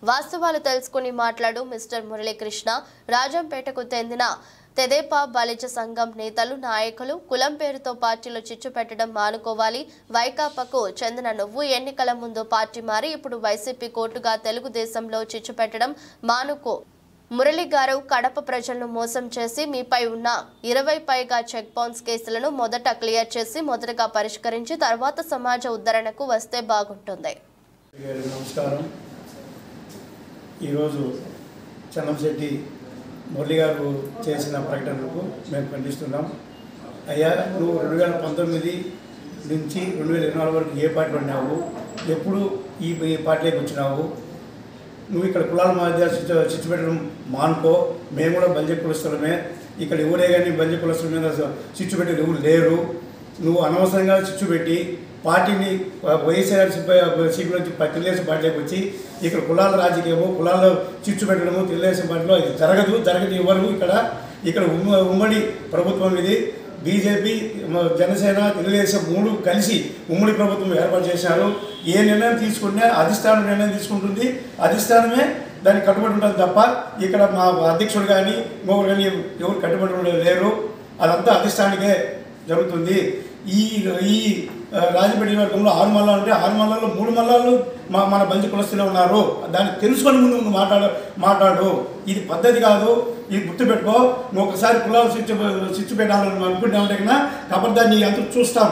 వాస్తవాలు తెలుసుకుని మాట్లాడు మిస్టర్ మురళీకృష్ణ. రాజంపేటకు చెందిన తెదేపా బలిజ సంఘం నేతలు నాయకులు కులం పేరుతో పార్టీలో చిచ్చు పెట్టడం మానుకోవాలి. వైకాపాకు చెందిన నువ్వు ఎన్నికల ముందు పార్టీ మారి ఇప్పుడు వైసీపీ కోర్టుగా తెలుగుదేశంలో చిచ్చు పెట్టడం మానుకో. మురళి గారు కడప ప్రజలను మోసం చేసి మీపై ఉన్న 20 పైగా చెక్ బౌన్స్ కేసులను మొదట క్లియర్ చేసి మొదటగా పరిష్కరించి తర్వాత సమాజ ఉద్ధరణకు వస్తే బాగుంటుంది. నమస్కారం. ఈరోజు చంద్రశెట్టి మురళి గారు చేసిన ప్రకటనలకు మేము ఖండిస్తున్నాం. అయ్యా, నువ్వు 2019 నుంచి 2024 వరకు ఏ పార్టీలో ఉన్నావు? ఎప్పుడు ఈ పార్టీలోకి వచ్చినావు? నువ్వు ఇక్కడ కులాల మధ్య చిచ్చు పెట్టడం మానుకో. మేము కూడా బలిజ కులస్తులమే. ఇక్కడ ఎవరే కానీ బలిజ కులస్తుల మీద చిచ్చు పెట్టే ఎవరు లేరు. నువ్వు అనవసరంగా చిచ్చు పెట్టి పార్టీని వైఎస్ఆర్సీపీ నుంచి తెలుగుదేశం పార్టీలోకి వచ్చి ఇక్కడ కులాల రాజకీయము, కులాల్లో చిచ్చు పెట్టడము తెలుగుదేశం పార్టీలో జరగదు ఎవరు. ఇక్కడ ఉమ్మడి ప్రభుత్వం ఇది. బీజేపీ, జనసేన, తెలుగుదేశం 3 కలిసి ఉమ్మడి ప్రభుత్వం ఏర్పాటు చేశారు. ఏ నిర్ణయం తీసుకున్నా అధిష్టానం నిర్ణయం తీసుకుంటుంది. అధిష్టానమే దానికి కట్టుబడి ఉంటుంది తప్ప ఇక్కడ మా అధ్యక్షుడు కానీ ఇంకొకరు కానీ ఎవరు కట్టుబడి లేరు. అదంతా అధిష్టానికే జరుగుతుంది. ఈ రాజపేట వర్గంలో 6 మల్లాలు ఉంటే 6 మల్లాల్లో 3 మల్లాలు మన బలిజ కులస్తులే ఉన్నారు. దాన్ని తెలుసుకొని ముందు నువ్వు మాట్లాడు. ఇది పద్ధతి కాదు. ఇది గుర్తుపెట్టుకో. నువ్వు ఒకసారి కులాలు చిచ్చు పెట్టాలని అనుకుంటే కన్నా కబర్దాన్ని అంత చూస్తాం.